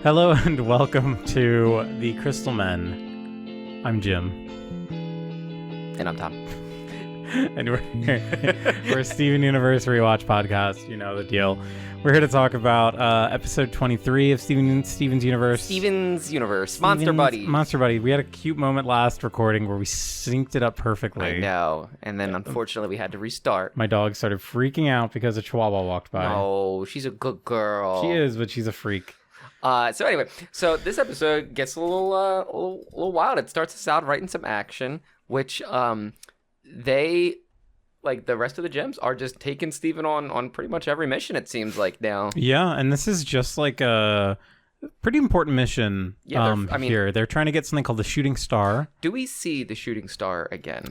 Hello and welcome to the Crystal Men. I'm Jim. And I'm Tom. And we're a Steven Universe rewatch podcast. You know the deal. We're here to talk about episode 23 of Steven's Universe. Steven's Universe. Monster Buddy. Monster Buddy. We had a cute moment last recording where we synced it up perfectly. I know. And then unfortunately we had to restart. My dog started freaking out because a chihuahua walked by. No, she's a good girl. She is, but she's a freak. So anyway, this episode gets a little wild. It starts us out right in some action, which they, like the rest of the gems, are just taking Steven on pretty much every mission, it seems like now. Yeah, and this is just like a pretty important mission here. They're trying to get something called the Shooting Star. Do we see the Shooting Star again?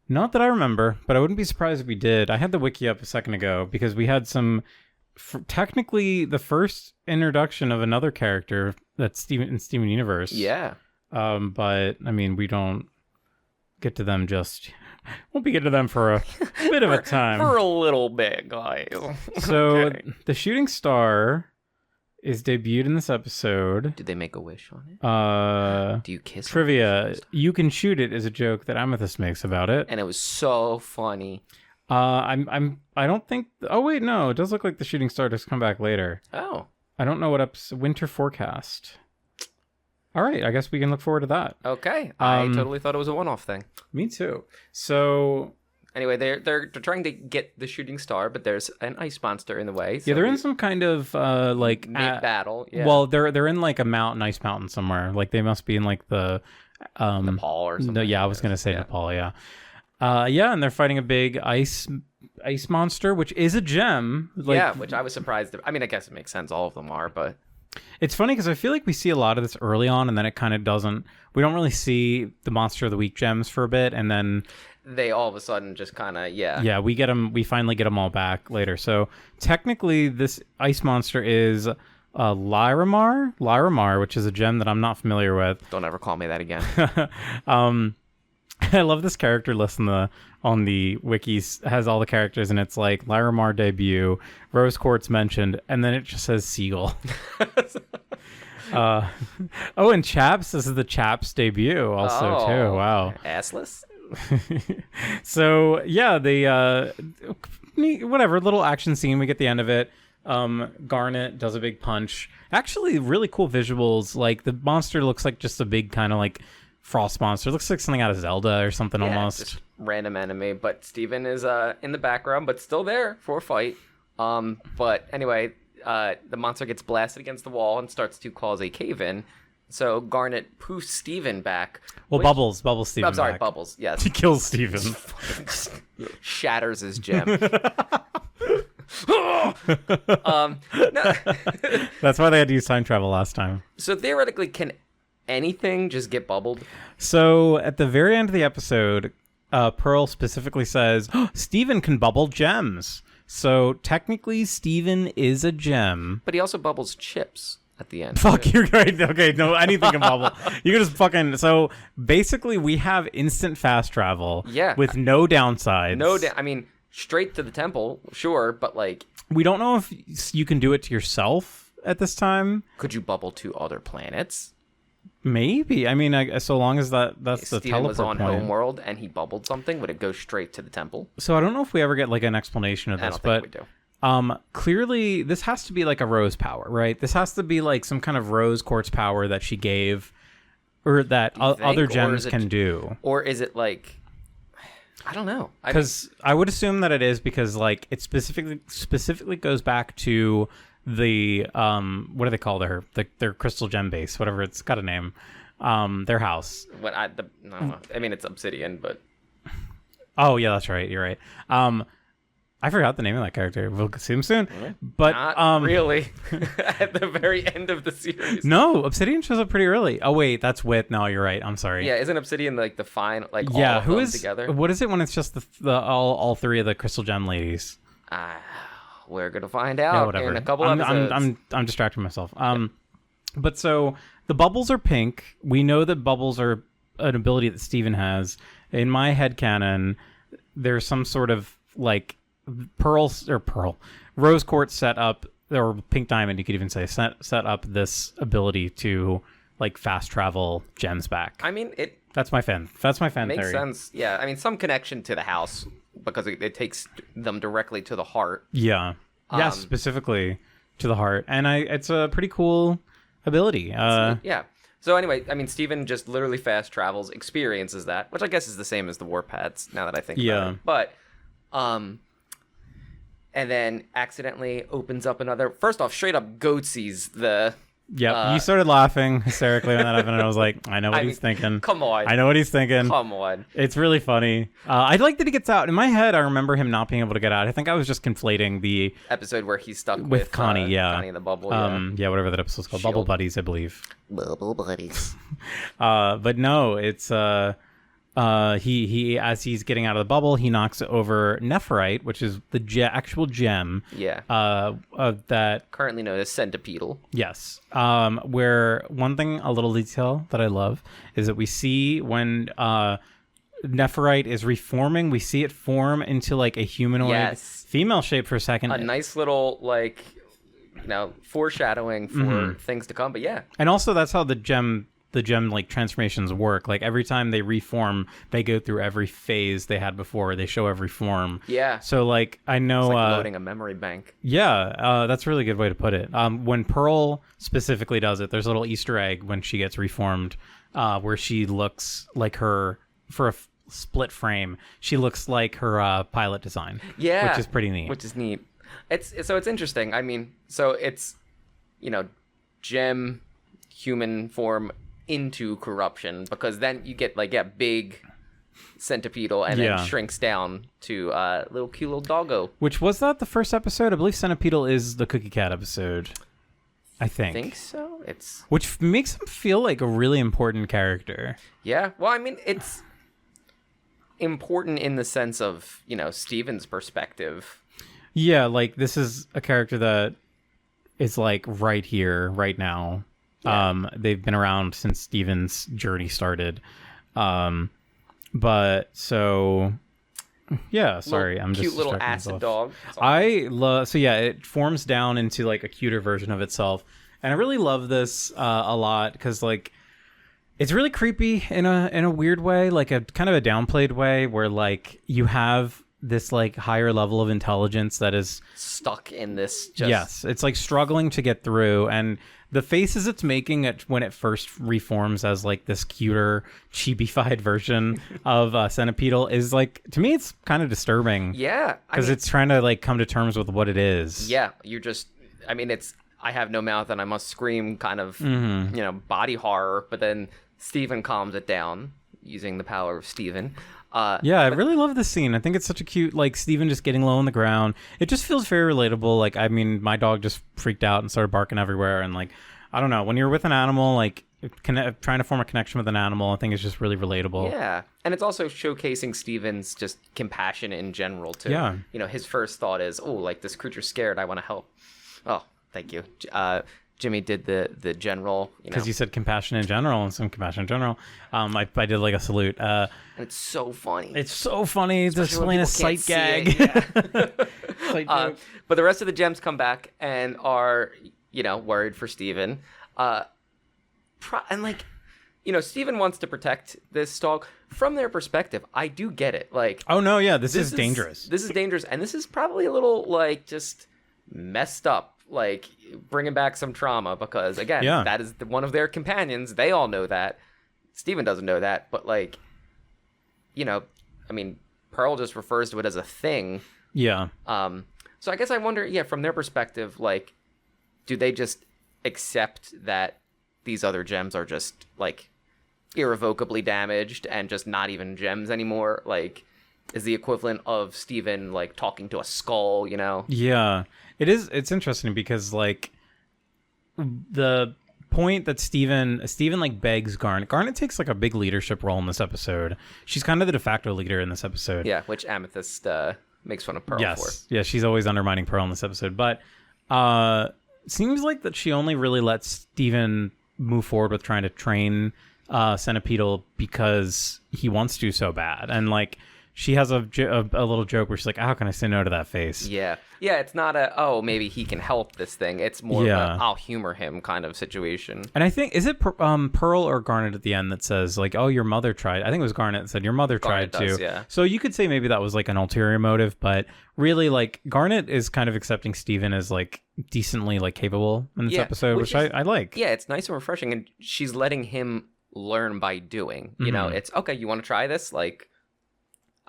Not that I remember, but I wouldn't be surprised if we did. I had the wiki up a second ago because we had some... technically the first introduction of another character that's in Steven Universe. Yeah. But I mean, we don't get to them won't be getting to them for a bit of a time. For a little bit, guys. So Okay. the Shooting Star is debuted in this episode. Did they make a wish on it? Do you kiss trivia? You can shoot it is a joke that Amethyst makes about it. And it was so funny. I don't think. Oh wait, no. It does look like the Shooting Star does come back later. Oh. I don't know what winter forecast. All right, I guess we can look forward to that. Okay. I totally thought it was a one-off thing. Me too. So anyway, they're trying to get the Shooting Star, but there's an ice monster in the way. So yeah, they're in some kind of like mid-battle. Yeah. Well, they're in like a ice mountain somewhere. Like they must be in like the Nepal or something. No, yeah, I was gonna say Nepal. Yeah. Yeah, and they're fighting a big ice monster, which is a gem. Which I was surprised. I mean, I guess it makes sense. All of them are, but it's funny because I feel like we see a lot of this early on, and then it kind of doesn't. We don't really see the Monster of the Week gems for a bit, and then they all of a sudden just kind of Yeah, we get them. We finally get them all back later. So technically, this ice monster is Lyramar, which is a gem that I'm not familiar with. Don't ever call me that again. I love this character list on the wikis. Has all the characters, and it's like Lyramar debut, Rose Quartz mentioned, and then it just says Seagull. And Chaps. This is the Chaps debut also too. Wow. Assless. So yeah, the whatever little action scene. We get the end of it. Garnet does a big punch. Actually, really cool visuals. Like the monster looks like just a big kind of like frost monster. It looks like something out of Zelda or something almost. Just random enemy, but Steven is in the background, but still there for a fight. But anyway, the monster gets blasted against the wall and starts to cause a cave-in. So Garnet poofs Steven back. Well, Bubbles Steven. I'm sorry, back. Bubbles. Yes. He kills Steven. Shatters his gem. That's why they had to use time travel last time. So theoretically, can anything just get bubbled? So at the very end of the episode, Pearl specifically says, Steven can bubble gems. So technically, Steven is a gem. But he also bubbles chips at the end. Fuck, you're right. Okay, no, anything can bubble. You can just fucking... So basically, we have instant fast travel. Yeah. With no downsides. I mean, straight to the temple, sure, but like... We don't know if you can do it to yourself at this time. Could you bubble to other planets? Maybe. I mean, so long as that's the Steven teleport was on point. Homeworld and he bubbled something, would it go straight to the temple? So I don't know if we ever get like an explanation of this, I don't think we do. Clearly this has to be like a Rose power, right? This has to be like some kind of Rose Quartz power that she gave, or that other gems can do. Or is it like, I don't know. Because I would assume that it is, because like it specifically goes back to the what do they call their crystal gem base, whatever, it's got a name, their house. I don't know. I mean, it's obsidian, but oh yeah, that's right, you're right. I forgot the name of that character. We'll see him soon. Really? But not really. At the very end of the series. No, Obsidian shows up pretty early. Oh wait, that's Wit. No, you're right. I'm sorry. Yeah, isn't Obsidian like the final, like all yeah, of who them is together? What is it when it's just the all three of the crystal gem ladies? We're gonna find out in a couple episodes. I'm distracting myself. But so the bubbles are pink. We know that bubbles are an ability that Steven has. In my headcanon, there's some sort of like Rose Quartz set up or Pink Diamond, you could even say, set up this ability to like fast travel gems back. I mean, That's my fan makes theory. sense. Yeah, I mean, some connection to the house because it takes them directly to the heart. Yeah. Yes, specifically to the heart. And it's a pretty cool ability. Yeah. So anyway, I mean, Steven just literally fast travels, experiences that, which I guess is the same as the warp pads now that I think about it. But, and then accidentally opens up another, first off, straight up goatsies the... Yeah, you started laughing hysterically when that happened, and I was like, I know what he's thinking. Come on. I know what he's thinking. Come on. It's really funny. I like that he gets out. In my head, I remember him not being able to get out. I think I was just conflating the... episode where he's stuck with Connie, Connie in the bubble, yeah, whatever that episode's called. Shield. Bubble Buddies, I believe. Bubble buddies. But no, it's... he as he's getting out of the bubble, he knocks over Nephrite, which is the actual gem. Yeah. That Currently known as centipedal. yes. Where one thing, a little detail that I love is that we see when Nephrite is reforming, we see it form into like a humanoid female shape for a second. A nice little like, foreshadowing for things to come. But yeah. And also that's how the gem like transformations work. Like every time they reform, they go through every phase they had before. They show every form. Yeah. So like I know it's like loading a memory bank. Yeah, that's a really good way to put it. When Pearl specifically does it, there's a little Easter egg when she gets reformed, where she looks like her for a split frame. She looks like her pilot design. Yeah, which is pretty neat. Which is neat. It's interesting. I mean, so it's gem human form into corruption, because then you get like big centipedal and then shrinks down to little cute little doggo. Which was that the first episode? I believe Centipedal is the Cookie Cat episode. I think so. It's which makes him feel like a really important character. Yeah. Well, I mean, it's important in the sense of Steven's perspective. Yeah, like this is a character that is like right here, right now. Yeah. They've been around since Steven's journey started. But so yeah, sorry, I'm just cute little acid myself. dog. I love it forms down into like a cuter version of itself, and I really love this a lot because like it's really creepy in a weird way, like a kind of a downplayed way, where like you have this like higher level of intelligence that is stuck in this yes, it's like struggling to get through, and the faces it's making when it first reforms as like this cuter chibi-fied version of Centipedal is like, to me it's kind of disturbing. Yeah, because it's trying to like come to terms with what it is. Yeah, it's I have no mouth and I must scream kind of body horror, but then Steven calms it down using the power of Steven. I really love this scene. I think it's such a cute, like, Steven just getting low on the ground. It just feels very relatable. Like, I mean, my dog just freaked out and started barking everywhere. And, like, I don't know. When you're with an animal, like, trying to form a connection with an animal, I think it's just really relatable. Yeah. And it's also showcasing Steven's just compassion in general, too. Yeah. His first thought is, oh, like, this creature's scared. I want to help. Oh, thank you. Jimmy did the general, because you said compassion in general and some compassion in general. I did like a salute. And it's so funny. It's so funny to explain a sight gag. Yeah. But the rest of the gems come back and are worried for Steven. And like Steven wants to protect this dog. From their perspective, I do get it. Like, oh no, yeah, this is dangerous. This is dangerous, and this is probably a little like just messed up. Like bringing back some trauma, because again, that is one of their companions. They all know that. Steven doesn't know that, but like, I mean, Pearl just refers to it as a thing. Yeah. So I guess I wonder, from their perspective, like, do they just accept that these other gems are just like irrevocably damaged and just not even gems anymore? Like, is the equivalent of Steven like talking to a skull, Yeah. It's interesting because like the point that Steven like begs Garnet. Garnet takes like a big leadership role in this episode. She's kind of the de facto leader in this episode. Yeah, which Amethyst makes fun of Pearl for. Yeah, she's always undermining Pearl in this episode. But seems like that she only really lets Steven move forward with trying to train Centipedal because he wants to so bad. And like she has a little joke where she's like, how can I say no to that face? Yeah. Yeah, it's not maybe he can help this thing. It's more of a, I'll humor him kind of situation. And I think, is it Pearl or Garnet at the end that says, like, oh, your mother tried? I think it was Garnet that said, your mother tried does, too. Yeah. So you could say maybe that was, like, an ulterior motive, but really, like, Garnet is kind of accepting Steven as, like, decently, like, capable in this episode, which I like. Yeah, it's nice and refreshing, and she's letting him learn by doing. You know, it's, okay, you want to try this? Like,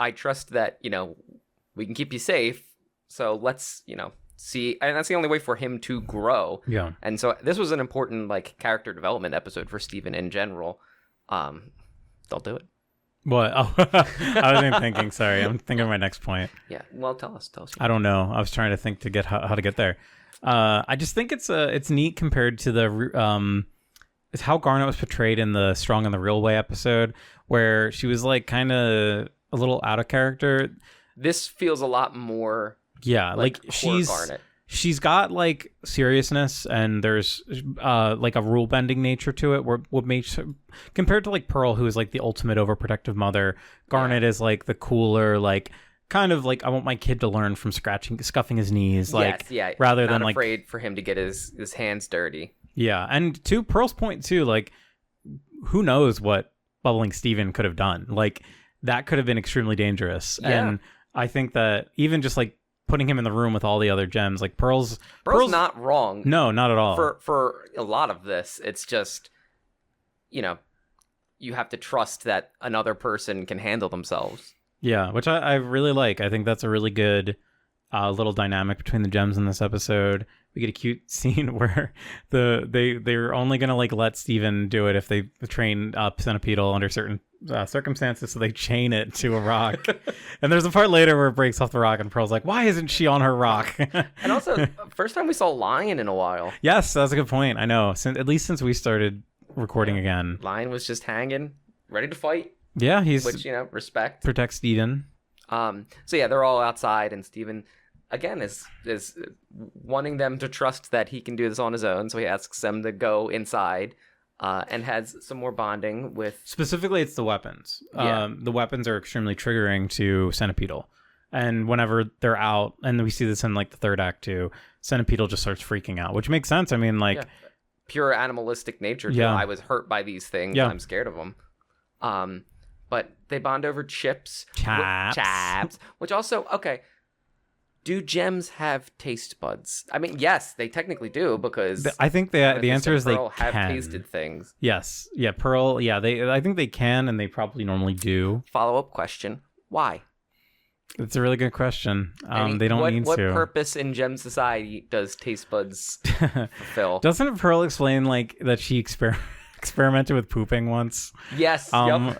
I trust that, you know, we can keep you safe. So let's, you know, see. And that's the only way for him to grow. Yeah. And so this was an important, like, character development episode for Steven in general. They'll do it. What? Oh, I wasn't even thinking. Sorry. I'm thinking of my next point. Yeah. Well, tell us. I don't know. I was trying to think to get how to get there. I just think it's neat compared to the it's how Garnet was portrayed in the Strong in the Real Way episode, where she was like kind of a little out of character. This feels a lot more like she's got like seriousness, and there's like a rule bending nature to it, where what makes her, compared to like Pearl, who is like the ultimate overprotective mother, Garnet is like the cooler, like kind of like, I want my kid to learn from scuffing his knees, like rather not than like afraid for him to get his hands dirty. Yeah, and to Pearl's point too, like, who knows what bubbling Steven could have done? Like, that could have been extremely dangerous. Yeah. And I think that even just like putting him in the room with all the other gems, like Pearl's not wrong. No, not at all. For a lot of this, it's just, you know, you have to trust that another person can handle themselves. Yeah, which I really like. I think that's a really good little dynamic between the gems in this episode. We get a cute scene where they're only gonna like let Steven do it if they train up Centipedal under certain circumstances, so they chain it to a rock. And there's a part later where it breaks off the rock, and Pearl's like, "Why isn't she on her rock?" And also, first time we saw Lion in a while. Yes, that's a good point. I know, at least since we started recording again, Lion was just hanging, ready to fight. Yeah, which, you know, respect. Protect Steven. So yeah, they're all outside, and Steven again is wanting them to trust that he can do this on his own. So he asks them to go inside, and has some more bonding with. Specifically, it's the weapons. Yeah. The weapons are extremely triggering to Centipedal, and whenever they're out, and we see this in like the third act too, Centipedal just starts freaking out, which makes sense. I mean, like pure animalistic nature. Yeah, I was hurt by these things. Yeah. I'm scared of them. But they bond over chips. Chaps. Which also, okay, do gems have taste buds? I mean, yes, they technically do, because I think the answer is they have can. tasted things. Yes. Yeah, Pearl, yeah, I think they can, and they probably normally do. Follow-up question, why? It's a really good question. They don't need to. What purpose in Gem Society does taste buds fulfill? Doesn't Pearl explain like that she experimented with pooping once? Yes.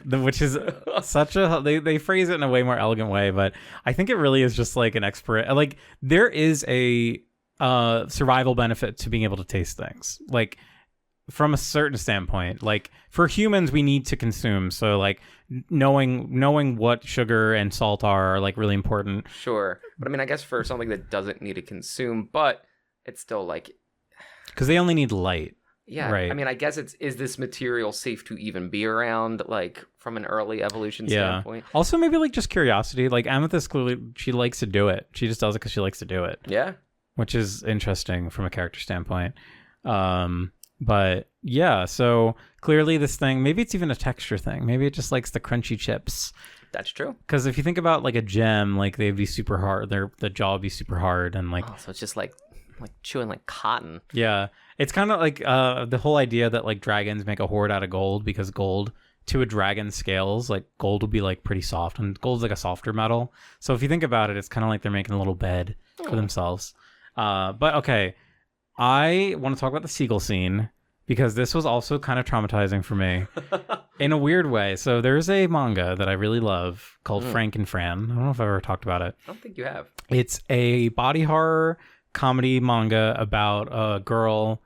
Which is such a they phrase it in a way more elegant way, but I think it really is just like an expert. Like, there is a survival benefit to being able to taste things, like from a certain standpoint. Like, for humans, we need to consume, so like knowing what sugar and salt are like really important. Sure, but I mean, I guess for something that doesn't need to consume, but it's still like, because they only need light. Yeah, right. I mean, I guess is this material safe to even be around, like, from an early evolution standpoint? Also, maybe, like, just curiosity. Like, Amethyst, clearly, she likes to do it. She just does it because she likes to do it. Yeah. Which is interesting from a character standpoint. But, yeah, so clearly this thing, maybe it's even a texture thing. Maybe it just likes the crunchy chips. That's true. Because if you think about, like, a gem, like, they'd be super hard. The jaw would be super hard. And, like... Oh, so it's just, like chewing like cotton. Yeah. It's kind of like the whole idea that like dragons make a hoard out of gold, because gold to a dragon scales, like gold would be like pretty soft, and gold's like a softer metal. So if you think about it, it's kind of like they're making a little bed for themselves. But okay, I want to talk about the seagull scene, because this was also kind of traumatizing for me in a weird way. So there's a manga that I really love called Frank and Fran. I don't know if I've ever talked about it. I don't think you have. It's a body horror comedy manga about a girl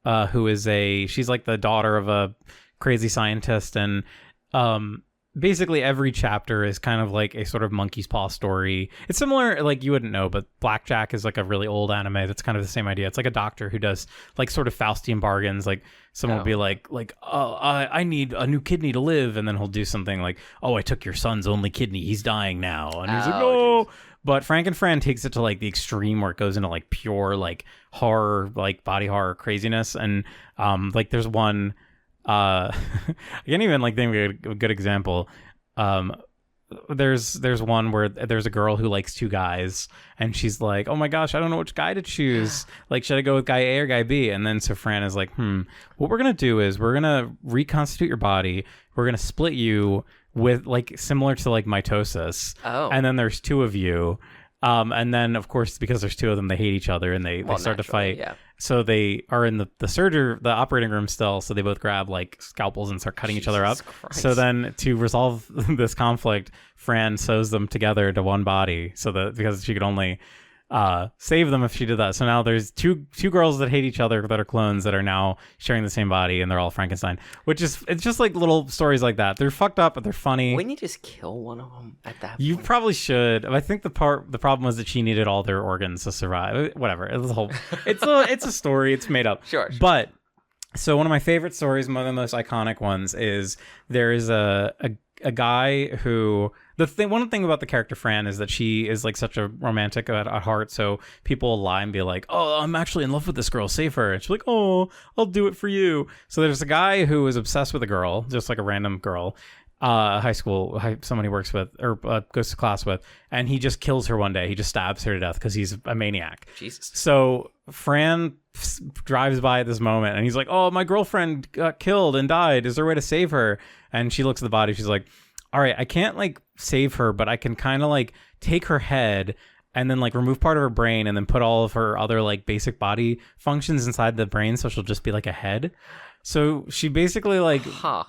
she's like the daughter of a crazy scientist, and basically every chapter is kind of like a sort of monkey's paw story. It's similar, like you wouldn't know, but Blackjack is like a really old anime that's kind of the same idea. It's like a doctor who does like sort of Faustian bargains. Like someone will be like, oh, I need a new kidney to live, and then he'll do something like, oh, I took your son's only kidney, he's dying now, and he's like, no. But Frankenfran takes it to like the extreme where it goes into like pure like horror, like body horror craziness, and like there's one. I can't even like think of a good example. There's one where there's a girl who likes two guys, and she's like, oh my gosh, I don't know which guy to choose. Like, should I go with guy A or guy B? And then so Fran is like, what we're gonna do is we're gonna reconstitute your body. We're gonna split you with like similar to like mitosis. And then there's two of you. And then of course, because there's two of them, they hate each other and they start to fight. Yeah. So they are in the operating room still. So they both grab like scalpels and start cutting each other up. Christ. So then to resolve this conflict, Fran sews them together to one body so that because she could only save them if she did that. So now there's two girls that hate each other that are clones that are now sharing the same body, and they're all Frankenstein. It's just like little stories like that. They're fucked up, but they're funny. Wouldn't you just kill one of them at that point? You probably should. I think the problem was that she needed all their organs to survive. Whatever. It's a story. It's made up. Sure. But so one of my favorite stories, one of the most iconic ones, is there is a guy who one thing about the character Fran is that she is like such a romantic at heart, so people will lie and be like, oh, I'm actually in love with this girl, save her, and she's like, oh, I'll do it for you. So there's a guy who is obsessed with a girl, just like a random girl, someone he works with or goes to class with, and he just kills her one day. He just stabs her to death because he's a maniac. Jesus. So Fran drives by at this moment and he's like, oh, my girlfriend got killed and died, is there a way to save her? And she looks at the body, she's like, all right, I can't like save her, but I can kind of like take her head and then like remove part of her brain and then put all of her other like basic body functions inside the brain, so she'll just be like a head. So she basically like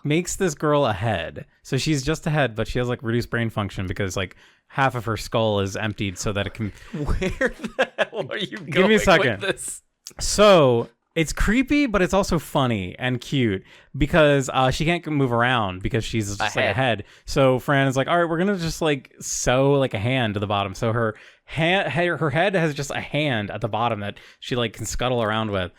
makes this girl a head. So she's just a head, but she has like reduced brain function because like half of her skull is emptied so that it can. Where the hell are you going? Give me a second. With this? So it's creepy, but it's also funny and cute because she can't move around because she's just like a head. So Fran is like, all right, we're gonna just like sew like a hand to the bottom. So her head has just a hand at the bottom that she like can scuttle around with.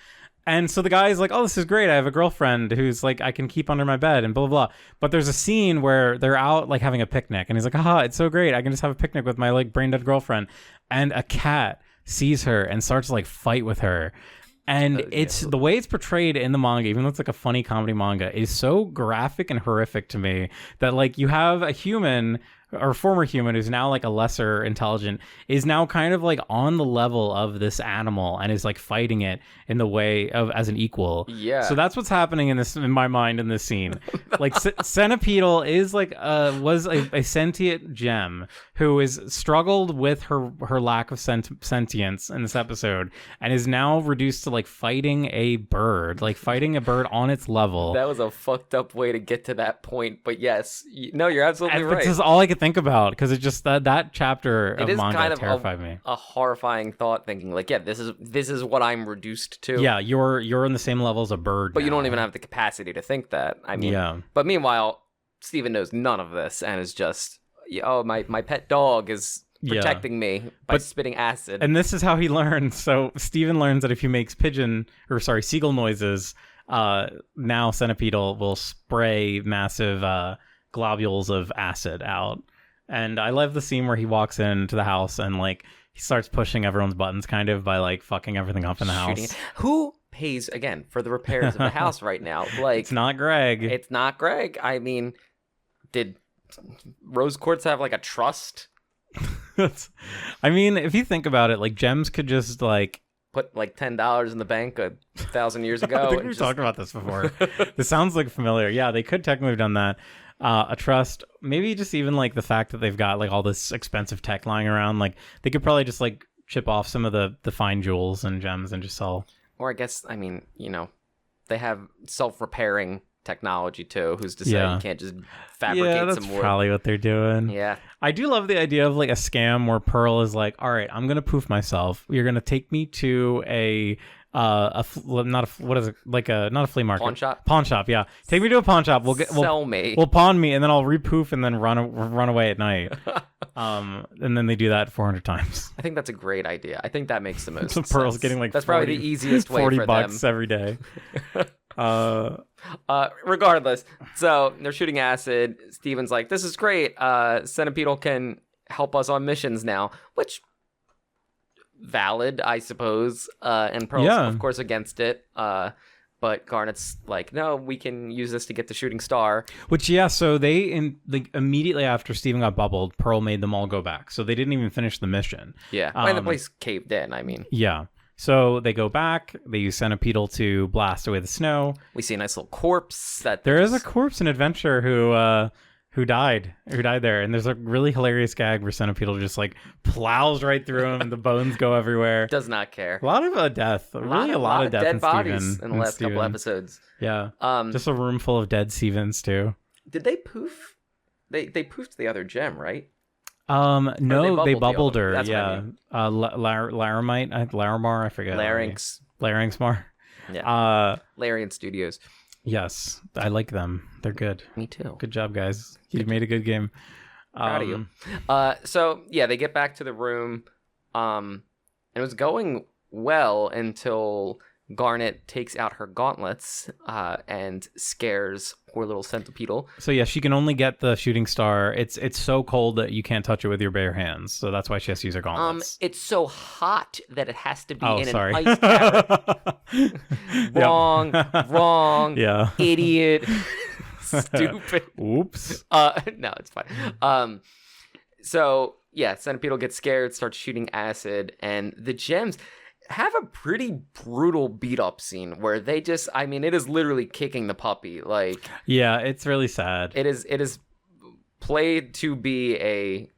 And so the guy's like, oh, this is great. I have a girlfriend who's like, I can keep under my bed and blah, blah, blah. But there's a scene where they're out like having a picnic. And he's like, aha, it's so great. I can just have a picnic with my like brain dead girlfriend. And a cat sees her and starts to like fight with her. And it's the way it's portrayed in the manga, even though it's like a funny comedy manga, is so graphic and horrific to me that like you have a human or former human who's now like a lesser intelligent is now kind of like on the level of this animal and is like fighting it in the way of as an equal. Yeah. So that's what's happening in my mind in this scene. Like Centipedal is like was a sentient gem who is struggled with her lack of sentience in this episode and is now reduced to like fighting a bird on its level. That was a fucked up way to get to that point, but yes, no, you're absolutely right. This is all I could think about because it just that chapter of manga kind of terrified me. A horrifying thought, thinking like, yeah, this is what I'm reduced to. Yeah, you're on the same level as a bird, but now. You don't even have the capacity to think that. I mean, yeah. But meanwhile, Steven knows none of this and is just, oh, my pet dog is protecting me by spitting acid. And this is how he learns. So Steven learns that if he makes seagull noises, now Centipedal will spray massive globules of acid out. And I love the scene where he walks into the house and like he starts pushing everyone's buttons kind of by like fucking everything up in the house. Who pays again for the repairs of the house right now? Like, it's not Greg. It's not Greg. I mean, did Rose Quartz have like a trust? I mean, if you think about it, like Gems could just like put like $10 in the bank 1,000 years ago. I think we've talked about this before. This sounds like familiar. Yeah, they could technically have done that. A trust, maybe just even like the fact that they've got like all this expensive tech lying around, like they could probably just like chip off some of the fine jewels and gems and just sell. Or I guess, I mean, you know, they have self-repairing technology too. Who's to say you can't just fabricate Yeah, that's some wood? probably what they're doing. Yeah. I do love the idea of like a scam where Pearl is like, all right, I'm gonna poof myself. You're gonna take me to not a flea market. Pawn shop, yeah. Take me to a pawn shop. Sell me. We'll pawn me, and then I'll repoof and then run away at night. And then they do that 400 times. I think that's a great idea. I think that makes the most So sense. Pearl's getting like that's probably the easiest way for $40 them. every day. Regardless, so they're shooting acid. Steven's like, "This is great. Centipedal can help us on missions now," which valid, I suppose. And Pearl's of course against it. But Garnet's like, no, we can use this to get the shooting star. Which, so they immediately after Steven got bubbled, Pearl made them all go back. So they didn't even finish the mission. Yeah, and the place caved in, I mean. Yeah. So they go back. They use Centipedal to blast away the snow. We see a nice little corpse. There is a corpse in Adventure who died there, and there's a really hilarious gag where Centipedal just like plows right through him and the bones go everywhere. Does not care. A lot of death. A lot of death dead in bodies Steven, in the last couple episodes. Yeah. Just a room full of dead Stevens too. Did they poof? They poofed the other gem, right? No, they bubbled her. That's yeah. Larimar, I forget. Larynxmar. Yeah. Larian Studios. Yes, I like them. They're good. Me too. Good job, guys. You made a good game. Proud of you. So yeah, they get back to the room. And it was going well until Garnet takes out her gauntlets and scares poor little Centipedal. So yeah, she can only get the shooting star. It's so cold that you can't touch it with your bare hands. So that's why she has to use her gauntlets. It's so hot that it has to be in an ice carrot. Wrong. Yeah. Idiot. Stupid. Oops. No, it's fine. So yeah, Centipedal gets scared, starts shooting acid, and the gems have a pretty brutal beat up scene where they just, I mean, it is literally kicking the puppy. Like, yeah, it's really sad. It is played to be a,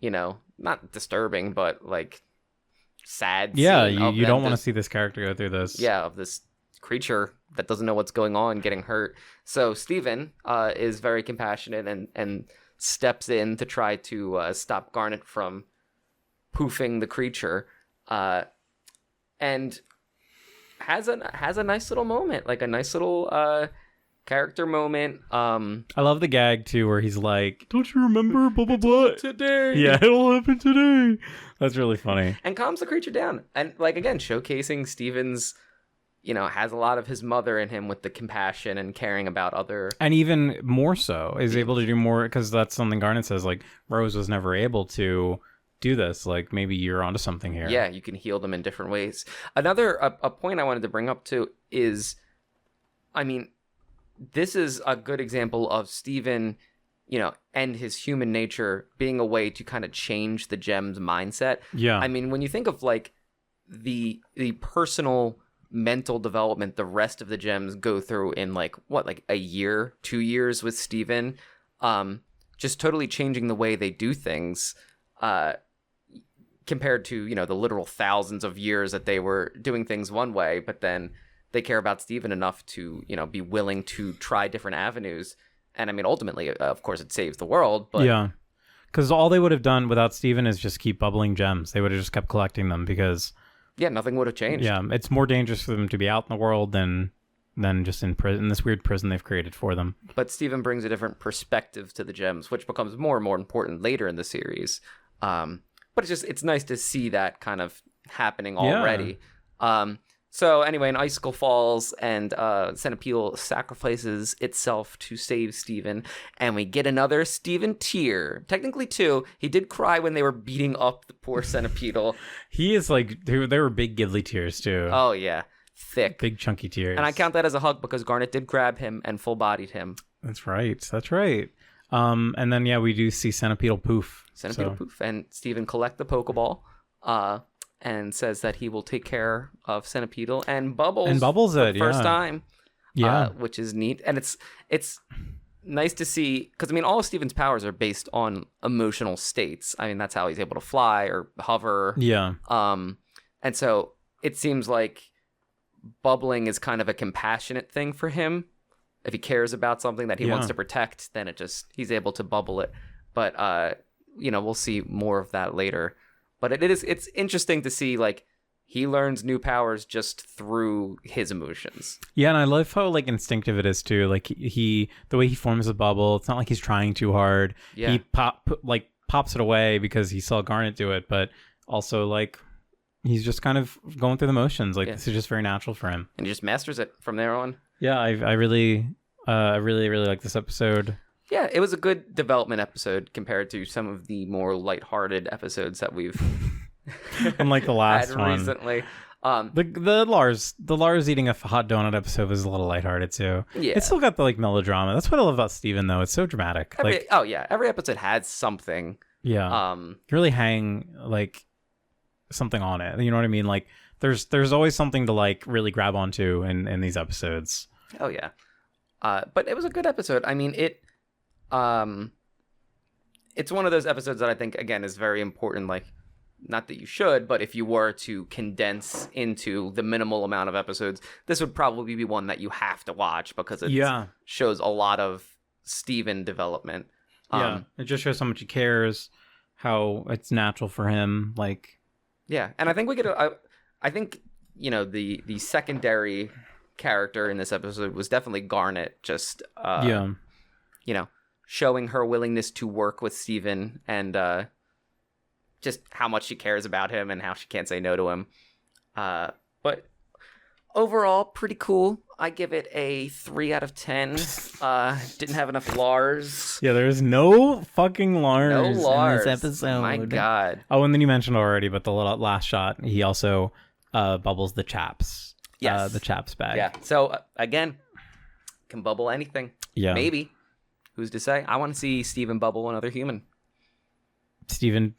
not disturbing, but like sad. Yeah, you don't want to see this character go through this. Yeah, of this creature that doesn't know what's going on getting hurt. So Steven is very compassionate and steps in to try to stop Garnet from poofing the creature. And has a nice little moment, like a nice little character moment. I love the gag too, where he's like, "Don't you remember blah blah blah today?" Yeah, it'll happen today. That's really funny. And calms the creature down, and like again showcasing Steven's, has a lot of his mother in him with the compassion and caring about other, and even more so is able to do more because that's something Garnet says. Like Rose was never able to do this. Like maybe you're onto something here. Yeah, you can heal them in different ways. Another a point I wanted to bring up too is, I mean, this is a good example of Steven, and his human nature being a way to kind of change the gem's mindset. Yeah. I mean, when you think of like the personal mental development the rest of the gems go through in like a year, 2 years with Steven, just totally changing the way they do things, compared to, the literal thousands of years that they were doing things one way, but then they care about Steven enough to, be willing to try different avenues. And I mean, ultimately, of course, it saves the world. But yeah, because all they would have done without Steven is just keep bubbling gems. They would have just kept collecting them because... yeah, nothing would have changed. Yeah, it's more dangerous for them to be out in the world than just in prison, in this weird prison they've created for them. But Steven brings a different perspective to the gems, which becomes more and more important later in the series. But it's nice to see that kind of happening already. Yeah. So anyway, an icicle falls and Centipedal sacrifices itself to save Steven. And we get another Steven tear. Technically two. He did cry when they were beating up the poor Centipedal. He is like, there were big giddly tears too. Oh yeah. Thick. Big chunky tears. And I count that as a hug because Garnet did grab him and full-bodied him. That's right. And then, we do see Centipedal poof. Poof. And Steven collect the Pokeball and says that he will take care of Centipedal and Bubbles. And Bubbles for the first time. Yeah. Which is neat. And it's nice to see, because, I mean, all of Steven's powers are based on emotional states. I mean, that's how he's able to fly or hover. Yeah. And so it seems like bubbling is kind of a compassionate thing for him. if he cares about something that he wants Yeah. to protect, then he's able to bubble it. But we'll see more of that later. But it's interesting to see like he learns new powers just through his emotions. Yeah, and I love how like instinctive it is too. Like he the way he forms a bubble, it's not like he's trying too hard. Yeah. He pops it away because he saw Garnet do it, but also like he's just kind of going through the motions. Like this is just very natural for him. And he just masters it from there on. Yeah, I really really like this episode. Yeah, it was a good development episode compared to some of the more lighthearted episodes that we've Unlike the last had one. recently. The Lars eating a hot donut episode was a little lighthearted too. Yeah. It's still got the like melodrama. That's what I love about Steven though. It's so dramatic. Every episode had something. Yeah. You really hang like something on it. You know what I mean? Like there's always something to like really grab onto in these episodes. Oh yeah. But it was a good episode. I mean, it's one of those episodes that I think again is very important. Like, not that you should, but if you were to condense into the minimal amount of episodes, this would probably be one that you have to watch because it shows a lot of Steven development. It just shows how much he cares, how it's natural for him. Like, yeah, and I think I think the secondary character in this episode was definitely Garnet. Just showing her willingness to work with Steven and just how much she cares about him and how she can't say no to him. But overall, pretty cool. I give it a 3 out of 10. Didn't have enough Lars. Yeah, there's no fucking Lars, No Lars in this episode. My God. Oh, and then you mentioned already, but the last shot, he also bubbles the chaps. Yes. The chaps bag. Yeah. So again, can bubble anything. Yeah. Maybe. Who's to say? I want to see Steven bubble another human. Steven.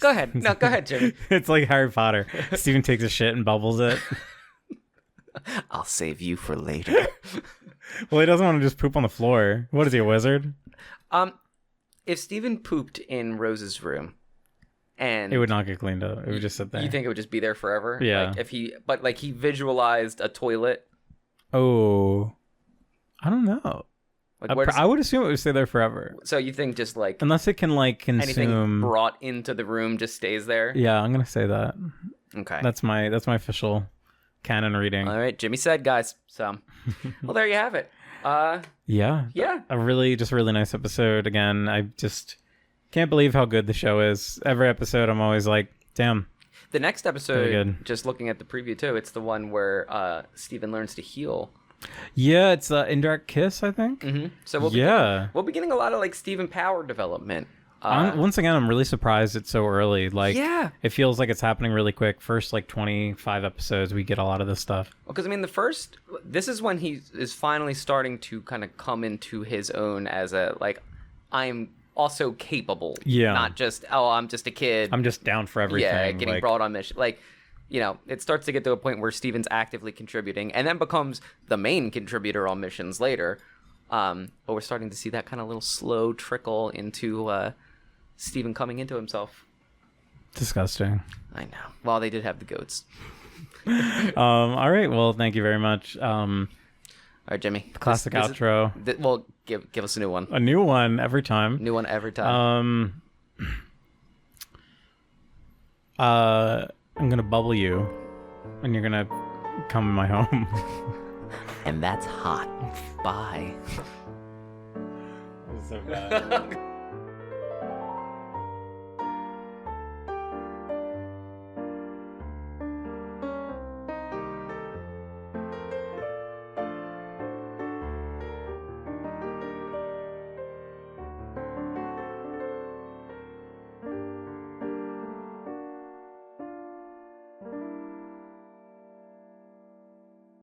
Go ahead. No, go ahead, Jimmy. It's like Harry Potter. Steven takes a shit and bubbles it. I'll save you for later. Well, he doesn't want to just poop on the floor. What is he, a wizard? If Steven pooped in Rose's room, and it would not get cleaned up. It would just sit there. You think it would just be there forever? Yeah. Like he visualized a toilet. Oh, I don't know. Like I would assume it would stay there forever. So you think just like unless it can like consume anything brought into the room just stays there? Yeah, I'm gonna say that. Okay. That's my official canon reading. All right, Jimmy said, guys. So, well, there you have it. Yeah. A really nice episode. Again, I just can't believe how good the show is. Every episode, I'm always like, damn. The next episode, just looking at the preview too, it's the one where Steven learns to heal. Yeah, it's Indirect Kiss, I think. Mm-hmm. So we'll be getting a lot of like Steven power development. Once again, I'm really surprised it's so early. Like, it feels like it's happening really quick. First, like 25 episodes, we get a lot of this stuff. Because I mean, this is when he is finally starting to kind of come into his own as a like, I'm also capable. Yeah. Not just I'm just a kid. I'm just down for everything. Yeah, getting brought on mission. Like, it starts to get to a point where Steven's actively contributing and then becomes the main contributor on missions later. But we're starting to see that kind of little slow trickle into Steven coming into himself. Disgusting. I know. Well, they did have the goats. All right. Well, thank you very much. All right, Jimmy. Classic outro. Well, give us a new one. A new one every time. New one every time. I'm gonna bubble you, and you're gonna come in my home. And that's hot. Bye. This is so bad.